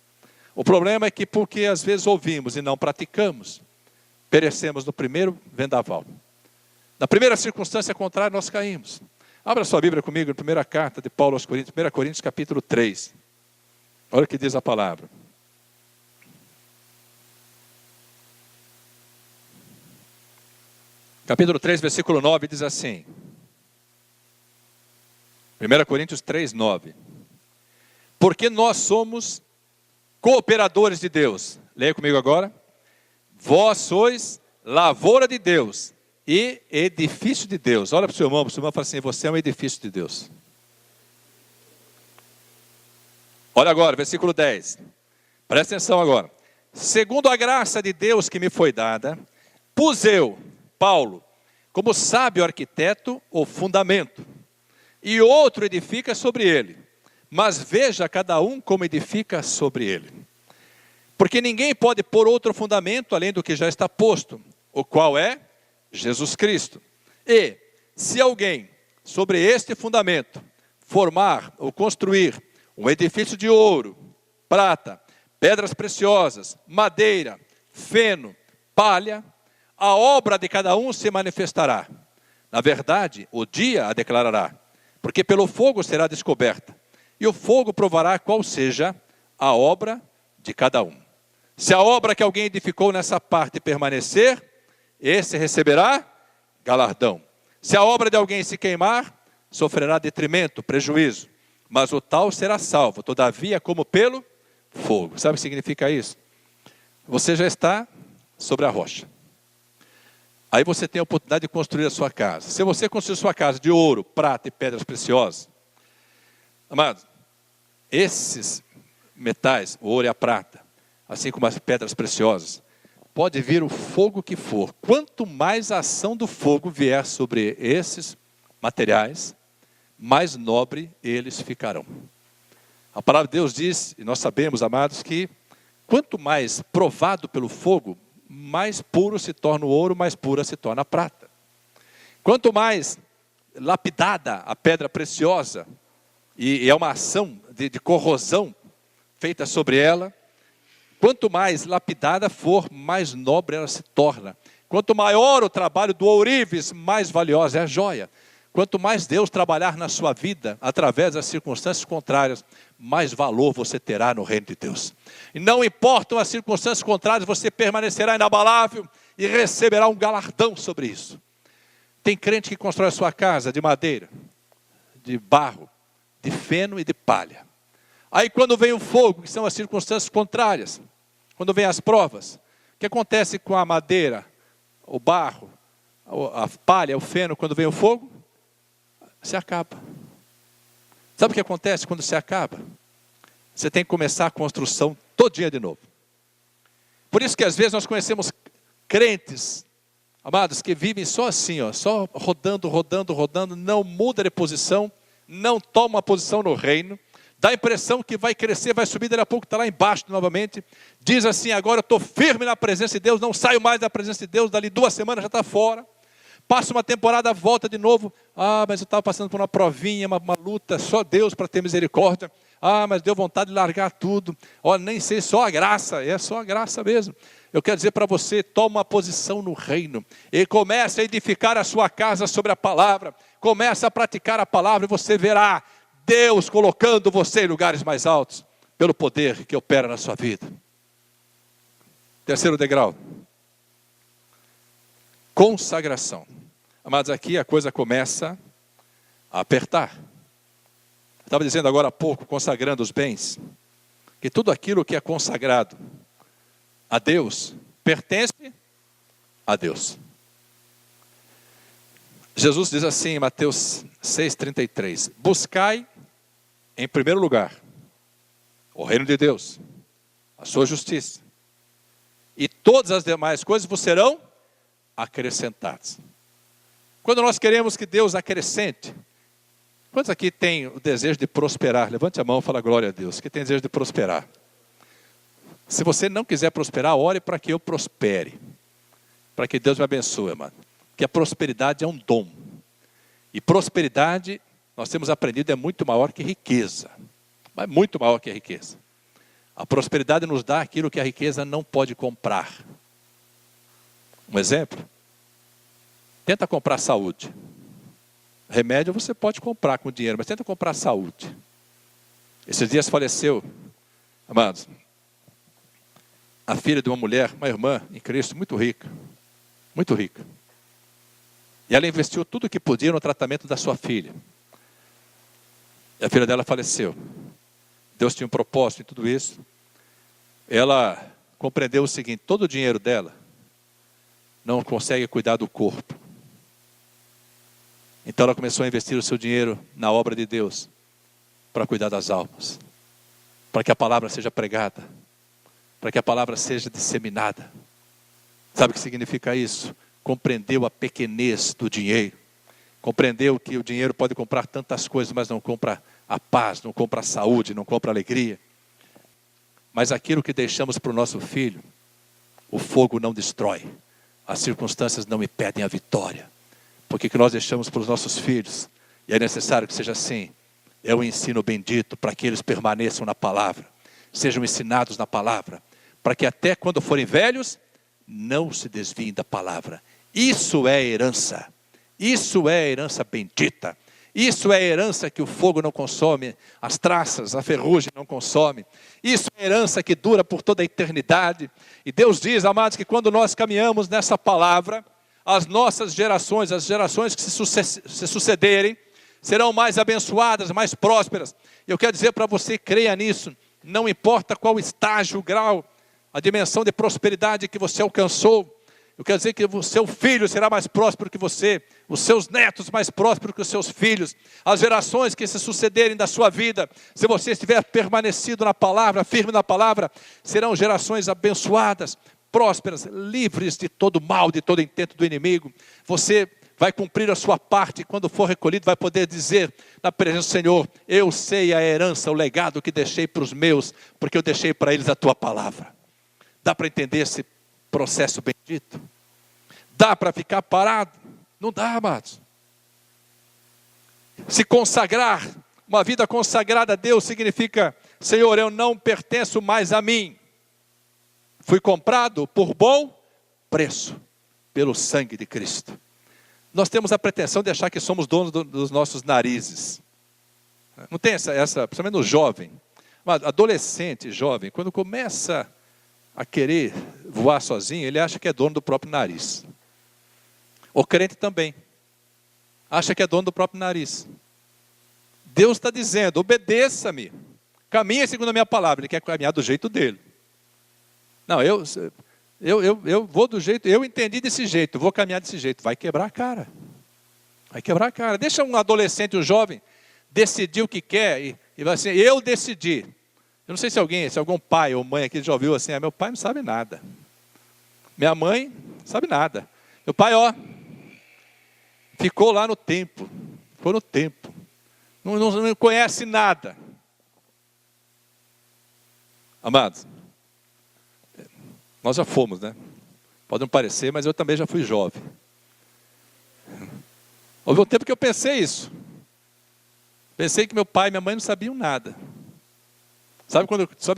O problema é que, porque às vezes ouvimos e não praticamos, perecemos no primeiro vendaval. Na primeira circunstância contrária, nós caímos. Abra sua Bíblia comigo, na primeira carta de Paulo aos Coríntios, 1 Coríntios capítulo 3. Olha o que diz a palavra. Capítulo 3, versículo 9, diz assim. 1 Coríntios 3, 9. Porque nós somos cooperadores de Deus. Leia comigo agora. Vós sois lavoura de Deus e edifício de Deus. Olha para o seu irmão e fala assim: você é um edifício de Deus. Olha agora, versículo 10. Presta atenção agora. Segundo a graça de Deus que me foi dada, pus eu, Paulo, como sábio arquiteto, o fundamento, e outro edifica sobre ele. Mas veja cada um como edifica sobre ele. Porque ninguém pode pôr outro fundamento além do que já está posto, o qual é Jesus Cristo. E, se alguém, sobre este fundamento, formar ou construir um edifício de ouro, prata, pedras preciosas, madeira, feno, palha, a obra de cada um se manifestará. Na verdade, o dia a declarará, porque pelo fogo será descoberta, e o fogo provará qual seja a obra de cada um. Se a obra que alguém edificou nessa parte permanecer, esse receberá galardão. Se a obra de alguém se queimar, sofrerá detrimento, prejuízo, mas o tal será salvo, todavia como pelo fogo. Sabe o que significa isso? Você já está sobre a rocha. Aí você tem a oportunidade de construir a sua casa. Se você construir a sua casa de ouro, prata e pedras preciosas, amados, esses metais, o ouro e a prata, assim como as pedras preciosas, pode vir o fogo que for. Quanto mais a ação do fogo vier sobre esses materiais, mais nobre eles ficarão. A palavra de Deus diz, e nós sabemos, amados, que quanto mais provado pelo fogo, mais puro se torna o ouro, mais pura se torna a prata. Quanto mais lapidada a pedra preciosa, e é uma ação de corrosão feita sobre ela, quanto mais lapidada for, mais nobre ela se torna. Quanto maior o trabalho do ourives, mais valiosa é a joia. Quanto mais Deus trabalhar na sua vida, através das circunstâncias contrárias, mais valor você terá no reino de Deus. E não importam as circunstâncias contrárias, você permanecerá inabalável e receberá um galardão sobre isso. Tem crente que constrói a sua casa de madeira, de barro, de feno e de palha. Aí quando vem o fogo, que são as circunstâncias contrárias, quando vem as provas, o que acontece com a madeira, o barro, a palha, o feno, quando vem o fogo? Se acaba. Sabe o que acontece quando se acaba? Você tem que começar a construção todo dia de novo. Por isso que às vezes nós conhecemos crentes, amados, que vivem só assim, ó, só rodando, não muda de posição, não toma uma posição no reino, dá a impressão que vai crescer, vai subir, daqui a pouco está lá embaixo novamente, diz assim: agora eu estou firme na presença de Deus, não saio mais da presença de Deus, dali 2 semanas já está fora. Passa uma temporada, volta de novo. Ah, mas eu estava passando por uma provinha, uma luta, só Deus para ter misericórdia. Ah, mas deu vontade de largar tudo. Olha, nem sei, só a graça, é só a graça mesmo. Eu quero dizer para você, toma uma posição no reino. E comece a edificar a sua casa sobre a palavra. Comece a praticar a palavra e você verá Deus colocando você em lugares mais altos, pelo poder que opera na sua vida. Terceiro degrau. Consagração. Amados, aqui a coisa começa a apertar. Estava dizendo agora há pouco, consagrando os bens, que tudo aquilo que é consagrado a Deus, pertence a Deus. Jesus diz assim em Mateus 6,33, buscai em primeiro lugar o reino de Deus, a sua justiça, e todas as demais coisas vos serão acrescentadas. Quando nós queremos que Deus acrescente, quantos aqui têm o desejo de prosperar? Levante a mão e fala glória a Deus, que tem desejo de prosperar. Se você não quiser prosperar, ore para que eu prospere, para que Deus me abençoe, mano. Porque a prosperidade é um dom, e prosperidade, nós temos aprendido, é muito maior que riqueza, mas muito maior que a riqueza. A prosperidade nos dá aquilo que a riqueza não pode comprar. Um exemplo, tenta comprar saúde. Remédio você pode comprar com dinheiro, mas tenta comprar saúde. Esses dias faleceu, amados, a filha de uma mulher, uma irmã em Cristo, muito rica. Muito rica. E ela investiu tudo o que podia no tratamento da sua filha. E a filha dela faleceu. Deus tinha um propósito em tudo isso. Ela compreendeu o seguinte: todo o dinheiro dela não consegue cuidar do corpo. Então ela começou a investir o seu dinheiro na obra de Deus, para cuidar das almas, para que a palavra seja pregada, para que a palavra seja disseminada. Sabe o que significa isso? Compreendeu a pequenez do dinheiro. Compreendeu que o dinheiro pode comprar tantas coisas, mas não compra a paz, não compra a saúde, não compra a alegria. Mas aquilo que deixamos para o nosso filho, o fogo não destrói. As circunstâncias não impedem a vitória. Porque o que nós deixamos para os nossos filhos, e é necessário que seja assim, é o ensino bendito para que eles permaneçam na palavra, sejam ensinados na palavra, para que até quando forem velhos, não se desviem da palavra. Isso é herança. Isso é herança bendita. Isso é herança que o fogo não consome, as traças, a ferrugem não consome. Isso é herança que dura por toda a eternidade. E Deus diz, amados, que quando nós caminhamos nessa palavra, as nossas gerações, as gerações que se sucederem, serão mais abençoadas, mais prósperas. Eu quero dizer para você, creia nisso, não importa qual estágio, grau, a dimensão de prosperidade que você alcançou. Eu quero dizer que o seu filho será mais próspero que você, os seus netos mais prósperos que os seus filhos, as gerações que se sucederem da sua vida, se você estiver permanecido na palavra, firme na palavra, serão gerações abençoadas, prósperas, livres de todo mal, de todo intento do inimigo. Você vai cumprir a sua parte, e quando for recolhido vai poder dizer na presença do Senhor: eu sei a herança, o legado que deixei para os meus, porque eu deixei para eles a tua palavra. Dá para entender esse processo bendito? Dá para ficar parado? Não dá, amados. Se consagrar, uma vida consagrada a Deus significa: Senhor, eu não pertenço mais a mim. Fui comprado por bom preço, pelo sangue de Cristo. Nós temos a pretensão de achar que somos donos dos nossos narizes. Não tem essa, principalmente no jovem, adolescente, jovem, quando começa a querer voar sozinho, ele acha que é dono do próprio nariz. O crente também acha que é dono do próprio nariz. Deus está dizendo: obedeça-me, caminhe segundo a minha palavra. Ele quer caminhar do jeito dele. Não, eu vou do jeito, eu entendi desse jeito, vou caminhar desse jeito. Vai quebrar a cara. Vai quebrar a cara. Deixa um adolescente, um jovem, decidir o que quer e vai assim: eu decidi. Eu não sei se algum pai ou mãe aqui já ouviu assim: meu pai não sabe nada. Minha mãe não sabe nada. Meu pai, ficou lá no tempo. Ficou no tempo. Não conhece nada. Amados, nós já fomos, né? Pode não parecer, mas eu também já fui jovem. Houve um tempo que eu pensei isso. Pensei que meu pai e minha mãe não sabiam nada. Sabe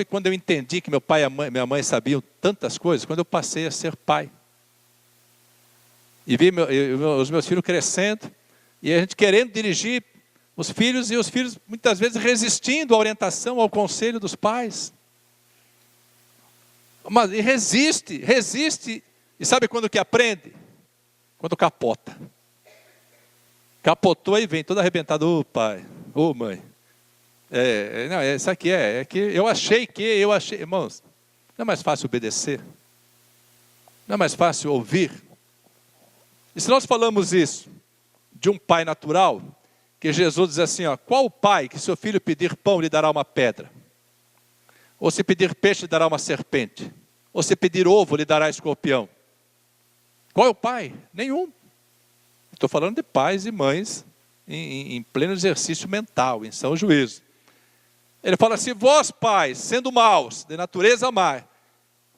quando eu entendi que meu pai e minha mãe sabiam tantas coisas? Quando eu passei a ser pai. E vi os meus filhos crescendo, e a gente querendo dirigir os filhos, e os filhos muitas vezes resistindo à orientação, ao conselho dos pais. Mas e resiste, e sabe quando que aprende? Quando capota. Capotou e vem todo arrebentado: ô pai, ô mãe. Isso aqui é que eu achei, irmãos, não é mais fácil obedecer? Não é mais fácil ouvir? E se nós falamos isso de um pai natural, que Jesus diz assim: qual o pai que seu filho pedir pão lhe dará uma pedra? Ou se pedir peixe lhe dará uma serpente? Ou se pedir ovo lhe dará escorpião? Qual é o pai? Nenhum. Estou falando de pais e mães em pleno exercício mental, em são juízo. Ele fala assim: vós pais, sendo maus, de natureza má,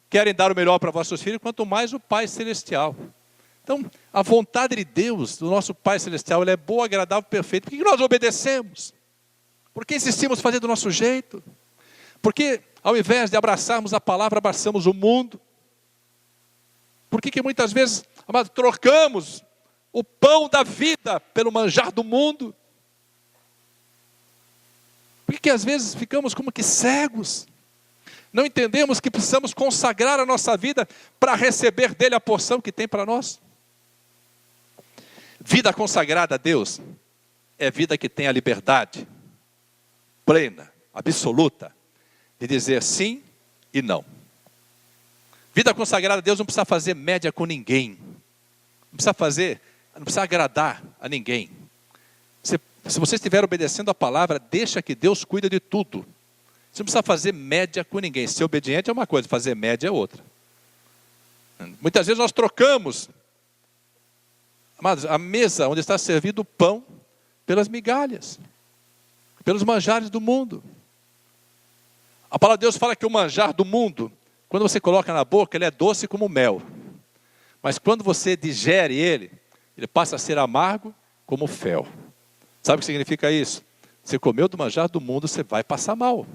querem dar o melhor para vossos filhos, quanto mais o Pai Celestial. Então, a vontade de Deus, do nosso Pai Celestial, ela é boa, agradável, perfeita. Por que nós obedecemos? Por que insistimos em fazer do nosso jeito? Porque ao invés de abraçarmos a palavra, abraçamos o mundo? Por que muitas vezes, amados, trocamos o pão da vida pelo manjar do mundo? Por que às vezes ficamos como que cegos? Não entendemos que precisamos consagrar a nossa vida para receber dele a porção que tem para nós? Vida consagrada a Deus é vida que tem a liberdade plena, absoluta de dizer sim e não. Vida consagrada a Deus não precisa fazer média com ninguém. Não precisa agradar a ninguém. Se você estiver obedecendo a palavra, deixa que Deus cuida de tudo. Você não precisa fazer média com ninguém. Ser obediente é uma coisa, fazer média é outra. Muitas vezes nós trocamos, amados, a mesa onde está servido o pão pelas migalhas, pelos manjares do mundo. A palavra de Deus fala que o manjar do mundo, quando você coloca na boca, ele é doce como mel. Mas quando você digere ele passa a ser amargo como fel. Sabe o que significa isso? Você comeu do manjar do mundo, você vai passar mal.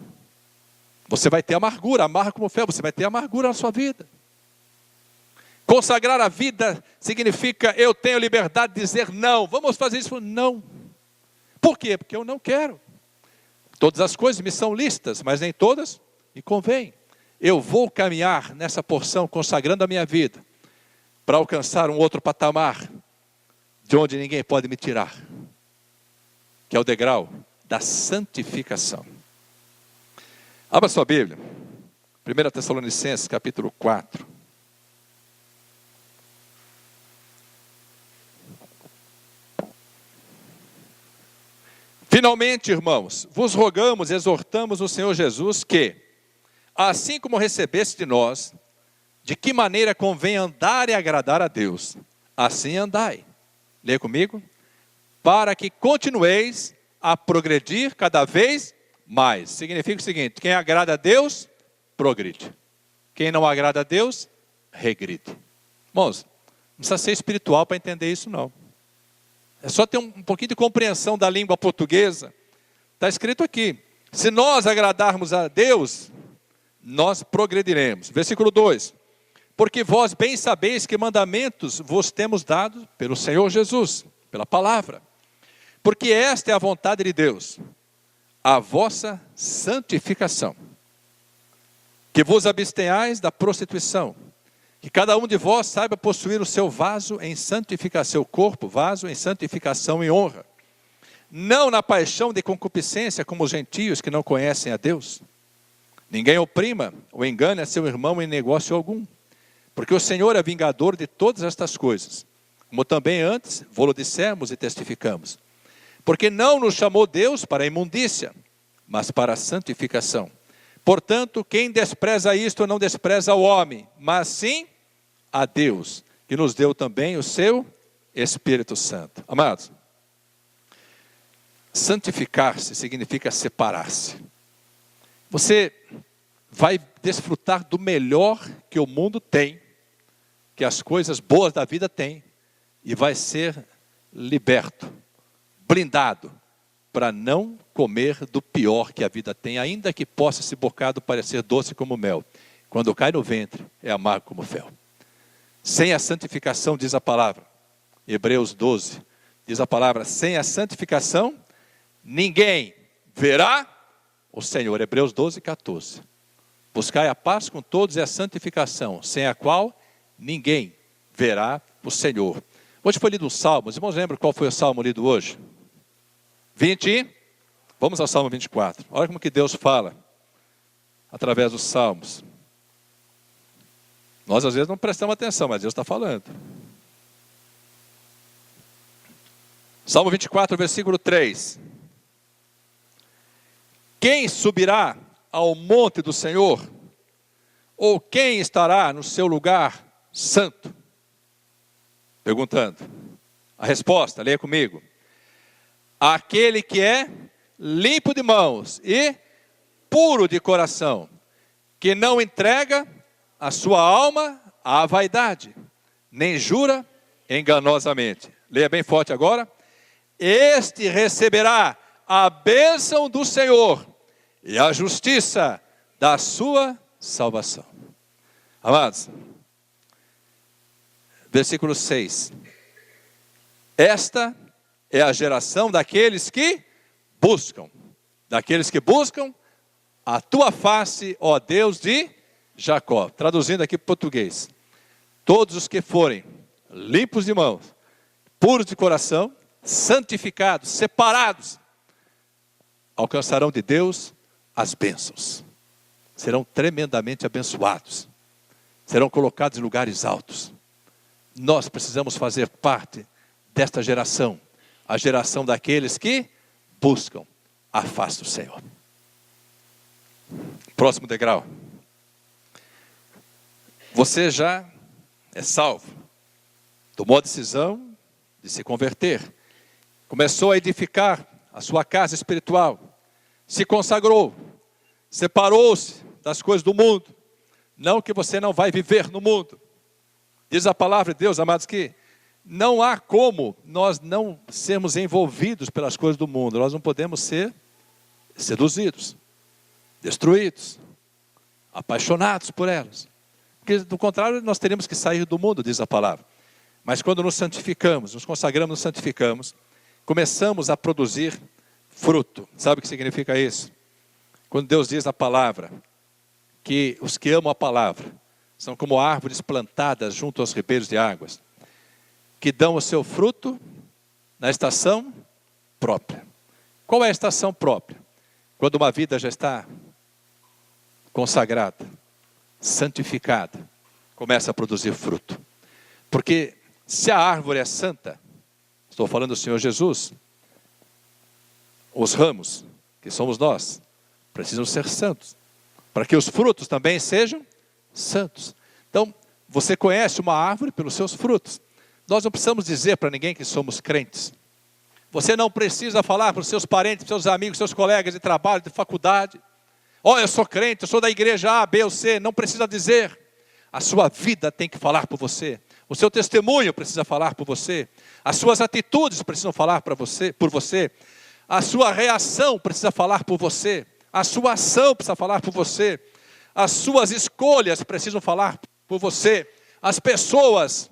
Você vai ter amargura, amarga como fel, você vai ter amargura na sua vida. Consagrar a vida significa eu tenho liberdade de dizer não. Vamos fazer isso? Não. Por quê? Porque eu não quero. Todas as coisas me são lícitas, mas nem todas me convêm. Eu vou caminhar nessa porção, consagrando a minha vida, para alcançar um outro patamar, de onde ninguém pode me tirar, que é o degrau da santificação. Abra sua Bíblia, 1 Tessalonicenses capítulo 4. Finalmente, irmãos, vos rogamos e exortamos o Senhor Jesus que, assim como recebeste de nós, de que maneira convém andar e agradar a Deus, assim andai. Leia comigo. Para que continueis a progredir cada vez mais. Significa o seguinte: quem agrada a Deus, progride. Quem não agrada a Deus, regride. Irmãos, não precisa ser espiritual para entender isso não. É só ter um pouquinho de compreensão da língua portuguesa. Está escrito aqui: se nós agradarmos a Deus, nós progrediremos. Versículo 2. Porque vós bem sabeis que mandamentos vos temos dado pelo Senhor Jesus, pela palavra. Porque esta é a vontade de Deus, a vossa santificação. Que vos abstenhais da prostituição. Que cada um de vós saiba possuir o seu vaso em santificação, seu corpo, vaso em santificação e honra. Não na paixão de concupiscência como os gentios que não conhecem a Deus. Ninguém oprima ou engane a seu irmão em negócio algum. Porque o Senhor é vingador de todas estas coisas. Como também antes vô-lo dissemos e testificamos. Porque não nos chamou Deus para a imundícia, mas para a santificação. Portanto, quem despreza isto não despreza o homem, mas sim a Deus, que nos deu também o seu Espírito Santo. Amados, santificar-se significa separar-se. Você vai desfrutar do melhor que o mundo tem, que as coisas boas da vida têm, e vai ser liberto, blindado, para não comer do pior que a vida tem, ainda que possa esse bocado parecer doce como mel. Quando cai no ventre, é amargo como fel. Sem a santificação, diz a palavra, Hebreus 12, diz a palavra, sem a santificação, ninguém verá o Senhor. Hebreus 12, 14. Buscai a paz com todos e a santificação, sem a qual ninguém verá o Senhor. Hoje foi lido um salmo, os irmãos lembram qual foi o salmo lido hoje? 20, vamos ao Salmo 24. Olha como que Deus fala através dos salmos. Nós às vezes não prestamos atenção, mas Deus está falando. Salmo 24, versículo 3. Quem subirá ao monte do Senhor? Ou quem estará no seu lugar santo? Perguntando. A resposta, leia comigo. Aquele que é limpo de mãos e puro de coração, que não entrega a sua alma à vaidade, nem jura enganosamente. Leia bem forte agora. Este receberá a bênção do Senhor e a justiça da sua salvação. Amados, versículo 6. Esta é a geração daqueles que buscam a tua face, ó Deus de Jacó. Traduzindo aqui para o português. Todos os que forem limpos de mãos, puros de coração, santificados, separados, alcançarão de Deus as bênçãos. Serão tremendamente abençoados. Serão colocados em lugares altos. Nós precisamos fazer parte desta geração. A geração daqueles que buscam a face do Senhor. Próximo degrau. Você já é salvo. Tomou a decisão de se converter. Começou a edificar a sua casa espiritual. Se consagrou. Separou-se das coisas do mundo. Não que você não vai viver no mundo. Diz a palavra de Deus, amados, que não há como nós não sermos envolvidos pelas coisas do mundo. Nós não podemos ser seduzidos, destruídos, apaixonados por elas. Porque do contrário nós teríamos que sair do mundo, diz a palavra. Mas quando nos santificamos, nos consagramos, nos santificamos, começamos a produzir fruto. Sabe o que significa isso? Quando Deus diz na palavra que os que amam a palavra são como árvores plantadas junto aos ribeiros de águas, que dão o seu fruto na estação própria. Qual é a estação própria? Quando uma vida já está consagrada, santificada, começa a produzir fruto. Porque se a árvore é santa, estou falando do Senhor Jesus, os ramos, que somos nós, precisam ser santos, para que os frutos também sejam santos. Então, você conhece uma árvore pelos seus frutos. Nós não precisamos dizer para ninguém que somos crentes. Você não precisa falar para os seus parentes, para os seus amigos, seus colegas de trabalho, de faculdade. Eu sou crente, eu sou da igreja A, B ou C. Não precisa dizer. A sua vida tem que falar por você. O seu testemunho precisa falar por você. As suas atitudes precisam falar por você. A sua reação precisa falar por você. A sua ação precisa falar por você. As suas escolhas precisam falar por você. As pessoas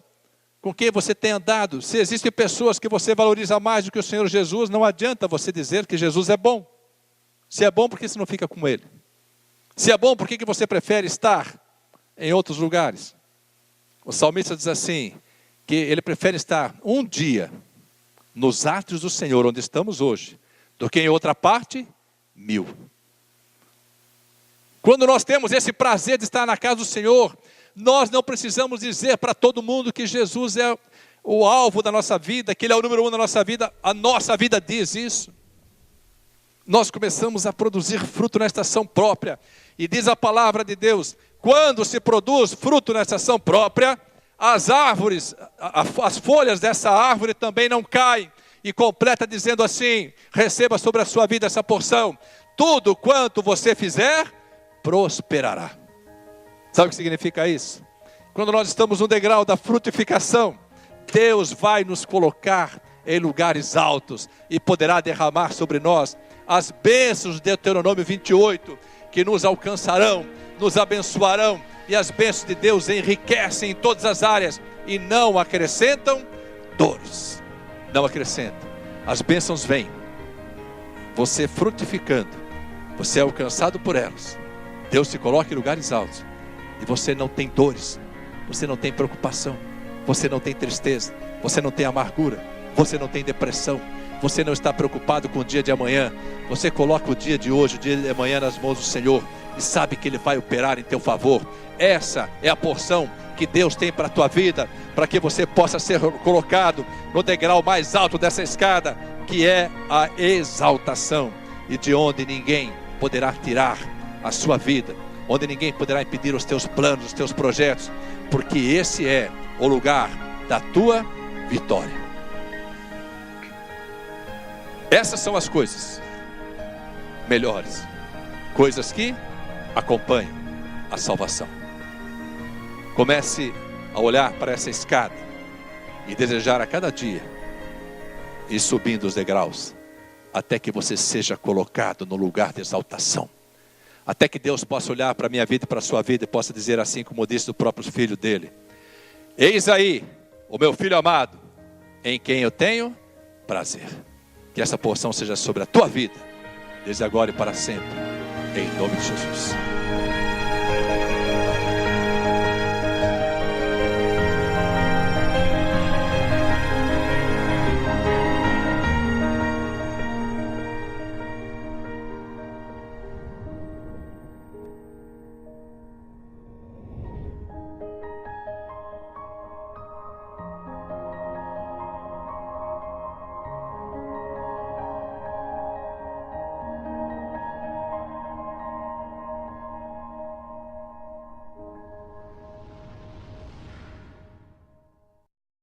com quem você tem andado, se existem pessoas que você valoriza mais do que o Senhor Jesus, não adianta você dizer que Jesus é bom. Se é bom, por que você não fica com Ele? Se é bom, por que você prefere estar em outros lugares? O salmista diz assim, que ele prefere estar um dia nos átrios do Senhor, onde estamos hoje, do que em outra parte, 1000. Quando nós temos esse prazer de estar na casa do Senhor, nós não precisamos dizer para todo mundo que Jesus é o alvo da nossa vida, que Ele é o número 1 da nossa vida. A nossa vida diz isso. Nós começamos a produzir fruto na estação própria. E diz a palavra de Deus, quando se produz fruto na estação própria, as árvores, as folhas dessa árvore também não caem. E completa dizendo assim, receba sobre a sua vida essa porção. Tudo quanto você fizer, prosperará. Sabe o que significa isso? Quando nós estamos no degrau da frutificação, Deus vai nos colocar em lugares altos e poderá derramar sobre nós as bênçãos de Deuteronômio 28, que nos alcançarão, nos abençoarão, e as bênçãos de Deus enriquecem em todas as áreas e não acrescentam dores. Não acrescentam. As bênçãos vêm. Você frutificando, você é alcançado por elas. Deus te coloca em lugares altos. E você não tem dores, você não tem preocupação, você não tem tristeza, você não tem amargura, você não tem depressão, você não está preocupado com o dia de amanhã. Você coloca o dia de hoje, o dia de amanhã nas mãos do Senhor e sabe que Ele vai operar em teu favor. Essa é a porção que Deus tem para a tua vida, para que você possa ser colocado no degrau mais alto dessa escada, que é a exaltação, e de onde ninguém poderá tirar a sua vida, onde ninguém poderá impedir os teus planos, os teus projetos, porque esse é o lugar da tua vitória. Essas são as coisas melhores, coisas que acompanham a salvação. Comece a olhar para essa escada e desejar a cada dia ir subindo os degraus, até que você seja colocado no lugar de exaltação. Até que Deus possa olhar para a minha vida e para a sua vida e possa dizer assim, como disse do próprio filho dele: eis aí o meu filho amado, em quem eu tenho prazer. Que essa porção seja sobre a tua vida, desde agora e para sempre, em nome de Jesus.